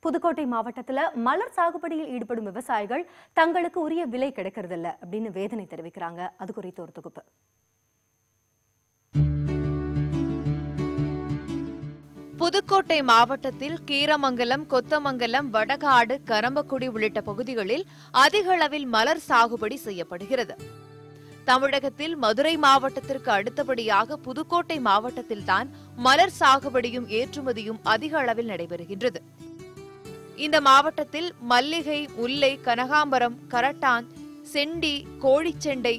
புதுக்கோட்டை மாவட்டத்தில் மலர் சாகுபடியில் ஈடுபடும் விவசாயிகள் தங்களுக்கு உரிய விலை கிடைக்கிறதில்ல அப்படின்னு வேதனை தெரிவிக்கிறாங்க. அது குறித்த ஒரு தொகுப்பு. புதுக்கோட்டை மாவட்டத்தில் கீரமங்கலம், கொத்தமங்கலம், வடகாடு, கரம்பக்குடி உள்ளிட்ட பகுதிகளில் அதிக அளவில் மலர் சாகுபடி செய்யப்படுகிறது. தமிழகத்தில் மதுரை மாவட்டத்திற்கு அடுத்தபடியாக புதுக்கோட்டை மாவட்டத்தில்தான் மலர் சாகுபடியும் ஏற்றுமதியும் அதிக அளவில் நடைபெறுகின்றது. இந்த மாவட்டத்தில் மல்லிகை, முல்லை, கனகாம்பரம், கரட்டான், செண்டி, கோழிச்செண்டை,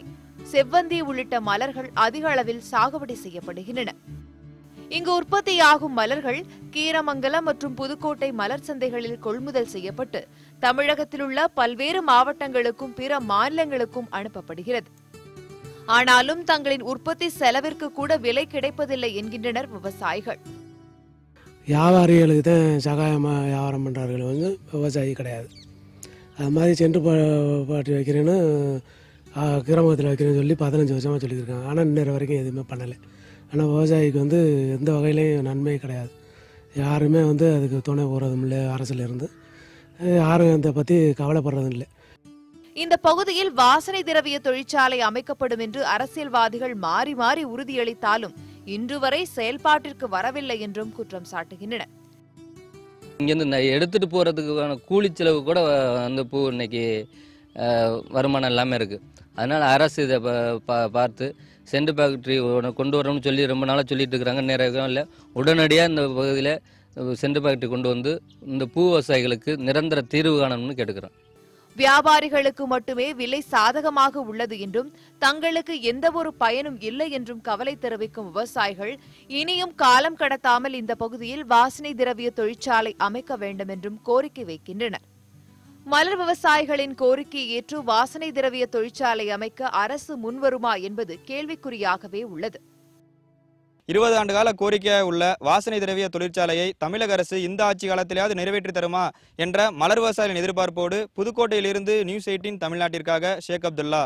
செவ்வந்தி உள்ளிட்ட மலர்கள் அதிக அளவில் சாகுபடி செய்யப்படுகின்றன. இங்கு உற்பத்தியாகும் மலர்கள் கீரமங்கலம் மற்றும் புதுக்கோட்டை மலர் சந்தைகளில் கொள்முதல் செய்யப்பட்டு தமிழகத்தில் உள்ள பல்வேறு மாவட்டங்களுக்கும் பிற மாநிலங்களுக்கும் அனுப்பப்படுகிறது. ஆனாலும் தங்களின் உற்பத்தி செலவிற்கு கூட விலை கிடைப்பதில்லை என்கின்றனர் விவசாயிகள். வியாபாரிகளுக்கு தான் சகாயமாக வியாபாரம் பண்ணுறார்கள், விவசாயி கிடையாது. அது மாதிரி சென்று பாட்டி வைக்கிறேன்னு கிராமத்தில் வைக்கிறேன்னு சொல்லி 15 வருஷமாக சொல்லியிருக்காங்க. ஆனால் இன்னொரு வரைக்கும் எதுவுமே பண்ணலை. ஆனால் விவசாயிக்கு எந்த வகையிலையும் நன்மை கிடையாது. யாருமே அதுக்கு துணை போகிறதும் இல்லை. அரசில் இருந்து யாரும் அதை பற்றி கவலைப்படுறதும் இல்லை. இந்த பகுதியில் வாசனை திரவிய தொழிற்சாலை அமைக்கப்படும் என்று அரசியல்வாதிகள் மாறி மாறி உறுதியளித்தாலும் இன்று வரை செயல்பாட்டிற்கு வரவில்லை என்றும் குற்றம் சாட்டுகின்றனர். இங்கிருந்து எடுத்துட்டு போறதுக்கான கூலி செலவு கூட அந்த பூ இன்னைக்கு வருமானம் எல்லாமே இருக்கு. அதனால அரசு இதை பார்த்து சென்ட் ஃபேக்டரி கொண்டு வரணும்னு சொல்லி ரொம்ப நாளாக சொல்லிட்டு இருக்கிறாங்க. நேரம் இல்லை, உடனடியாக இந்த பகுதியில் சென்ட் ஃபேக்டரி கொண்டு வந்து இந்த பூ விவசாயிகளுக்கு நிரந்தர தீர்வு காணணும்னு கேட்டுக்கிறோம். வியாபாரிகளுக்கு மட்டுமே விலை சாதகமாக உள்ளது என்றும் தங்களுக்கு எந்த ஒரு பயனும் இல்லை என்றும் கவலை தெரிவிக்கும் விவசாயிகள் இனியும் காலம் கடத்தாமல் இந்த பகுதியில் வாசனை திரவிய தொழிற்சாலை அமைக்க வேண்டும் என்றும் கோரிக்கை வைக்கின்றனர். மலர் விவசாயிகளின் கோரிக்கையை ஏற்று வாசனை திரவிய தொழிற்சாலை அமைக்க அரசு முன்வருமா என்பது கேள்விக்குறியாகவே உள்ளது. 20 ஆண்டு கால கோரிக்கையாக உள்ள வாசனை திரவிய தொழிற்சாலையை தமிழக அரசு இந்த ஆட்சி காலத்திலேயாவது நிறைவேற்றி தருமா என்ற மலர் விவசாயிகளின் எதிர்பார்ப்போடு புதுக்கோட்டையிலிருந்து நியூஸ் 18 தமிழ்நாட்டிற்காக ஷேக் அப்துல்லா.